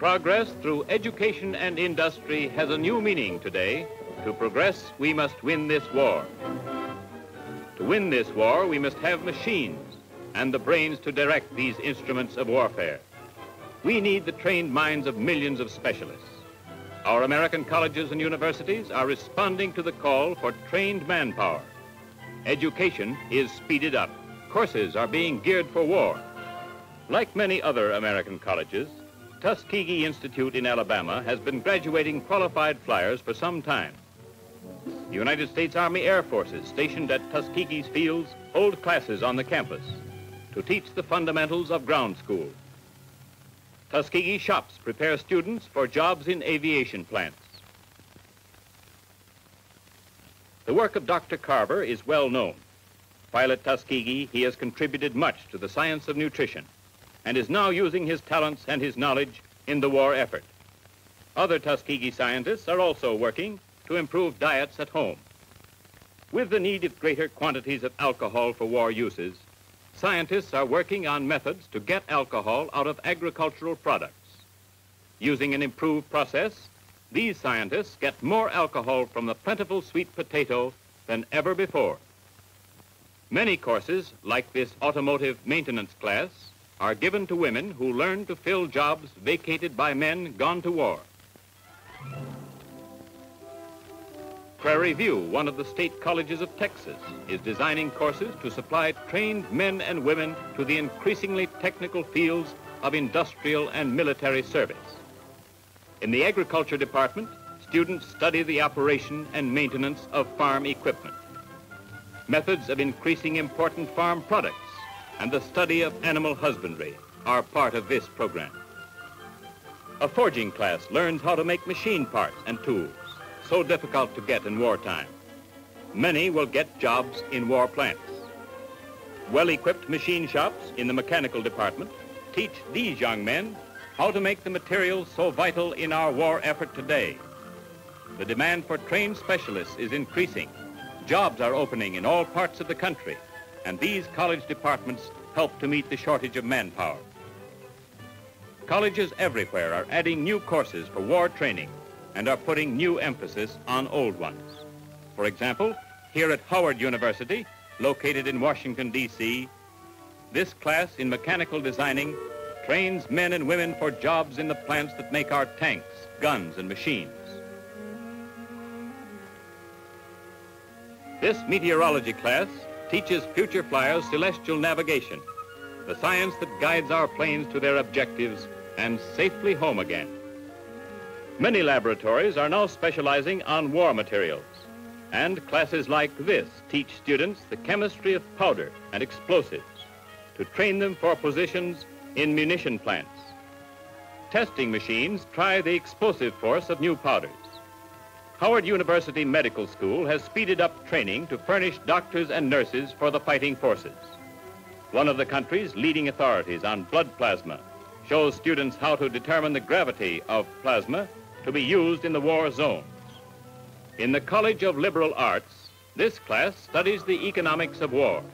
Progress through education and industry has a new meaning today. To progress, we must win this war. To win this war, we must have machines and the brains to direct these instruments of warfare. We need the trained minds of millions of specialists. Our American colleges and universities are responding to the call for trained manpower. Education is speeded up. Courses are being geared for war. Like many other American colleges, Tuskegee Institute in Alabama has been graduating qualified flyers for some time. The United States Army Air Forces stationed at Tuskegee's fields hold classes on the campus to teach the fundamentals of ground school. Tuskegee shops prepare students for jobs in aviation plants. The work of Dr. Carver is well known. While at Tuskegee, he has contributed much to the science of nutrition and is now using his talents and his knowledge in the war effort. Other Tuskegee scientists are also working to improve diets at home. With the need of greater quantities of alcohol for war uses, scientists are working on methods to get alcohol out of agricultural products. Using an improved process, these scientists get more alcohol from the plentiful sweet potato than ever before. Many courses, like this automotive maintenance class, are given to women who learn to fill jobs vacated by men gone to war. Prairie View, one of the state colleges of Texas, is designing courses to supply trained men and women to the increasingly technical fields of industrial and military service. In the agriculture department, students study the operation and maintenance of farm equipment, methods of increasing important farm products, and the study of animal husbandry are part of this program. A forging class learns how to make machine parts and tools, so difficult to get in wartime. Many will get jobs in war plants. Well-equipped machine shops in the mechanical department teach these young men how to make the materials so vital in our war effort today. The demand for trained specialists is increasing. Jobs are opening in all parts of the country, and these college departments help to meet the shortage of manpower. Colleges everywhere are adding new courses for war training and are putting new emphasis on old ones. For example, here at Howard University, located in Washington, D.C., this class in mechanical designing trains men and women for jobs in the plants that make our tanks, guns, and machines. This meteorology class teaches future flyers celestial navigation, the science that guides our planes to their objectives and safely home again. Many laboratories are now specializing on war materials, and classes like this teach students the chemistry of powder and explosives to train them for positions in munition plants. Testing machines try the explosive force of new powders. Howard University Medical School has speeded up training to furnish doctors and nurses for the fighting forces. One of the country's leading authorities on blood plasma shows students how to determine the gravity of plasma to be used in the war zones. In the College of Liberal Arts, this class studies the economics of war.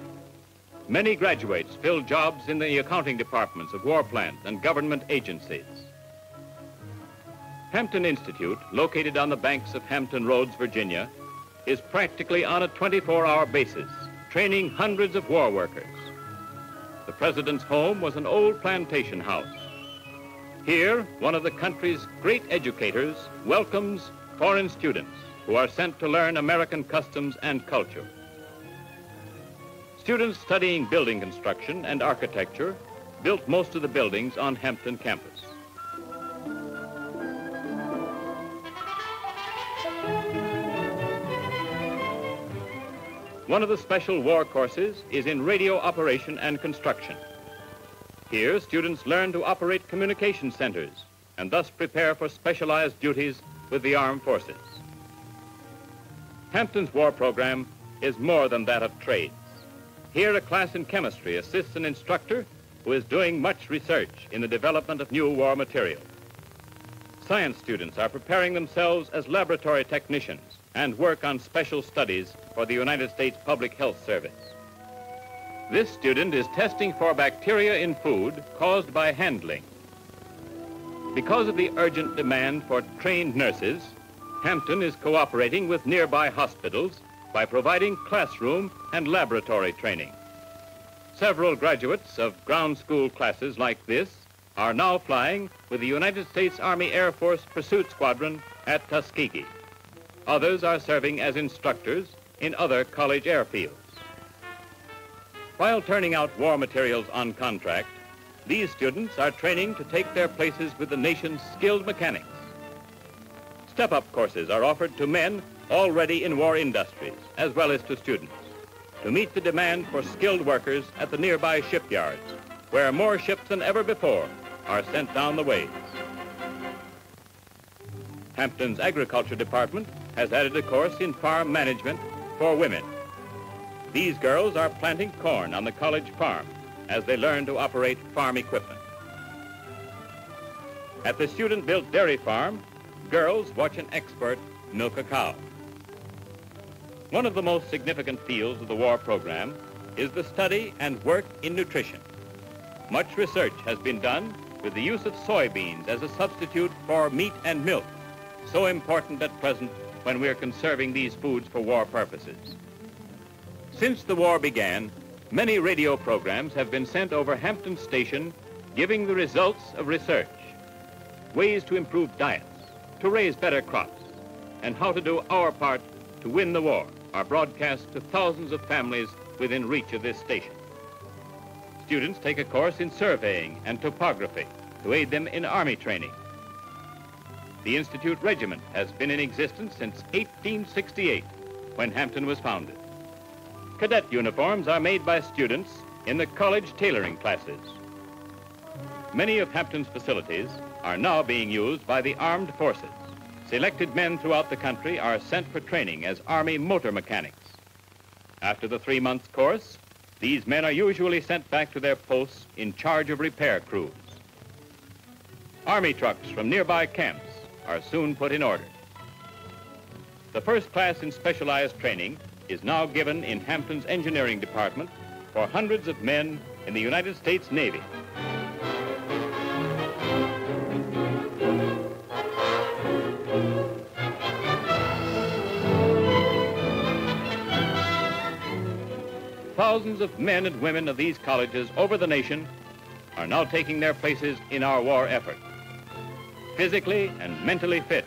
Many graduates fill jobs in the accounting departments of war plants and government agencies. Hampton Institute, located on the banks of Hampton Roads, Virginia, is practically on a 24-hour basis, training hundreds of war workers. The president's home was an old plantation house. Here, one of the country's great educators welcomes foreign students who are sent to learn American customs and culture. Students studying building construction and architecture built most of the buildings on Hampton campus. One of the special war courses is in radio operation and construction. Here, students learn to operate communication centers and thus prepare for specialized duties with the armed forces. Hampton's war program is more than that of trades. Here, a class in chemistry assists an instructor who is doing much research in the development of new war material. Science students are preparing themselves as laboratory technicians and work on special studies for the United States Public Health Service. This student is testing for bacteria in food caused by handling. Because of the urgent demand for trained nurses, Hampton is cooperating with nearby hospitals by providing classroom and laboratory training. Several graduates of ground school classes like this are now flying with the United States Army Air Force Pursuit Squadron at Tuskegee. Others are serving as instructors in other college airfields. While turning out war materials on contract, these students are training to take their places with the nation's skilled mechanics. Step-up courses are offered to men already in war industries, as well as to students, to meet the demand for skilled workers at the nearby shipyards, where more ships than ever before are sent down the ways. Hampton's Agriculture Department has added a course in farm management for women. These girls are planting corn on the college farm as they learn to operate farm equipment. At the student-built dairy farm, girls watch an expert milk a cow. One of the most significant fields of the war program is the study and work in nutrition. Much research has been done with the use of soybeans as a substitute for meat and milk, so important at present when we are conserving these foods for war purposes. Since the war began, many radio programs have been sent over Hampton Station giving the results of research, ways to improve diets, to raise better crops, and how to do our part to win the war are broadcast to thousands of families within reach of this station. Students take a course in surveying and topography to aid them in Army training. The Institute Regiment has been in existence since 1868, when Hampton was founded. Cadet uniforms are made by students in the college tailoring classes. Many of Hampton's facilities are now being used by the armed forces. Selected men throughout the country are sent for training as Army motor mechanics. After the 3-month course, these men are usually sent back to their posts in charge of repair crews. Army trucks from nearby camps are soon put in order. The first class in specialized training is now given in Hampton's engineering department for hundreds of men in the United States Navy. Thousands of men and women of these colleges over the nation are now taking their places in our war effort, physically and mentally fit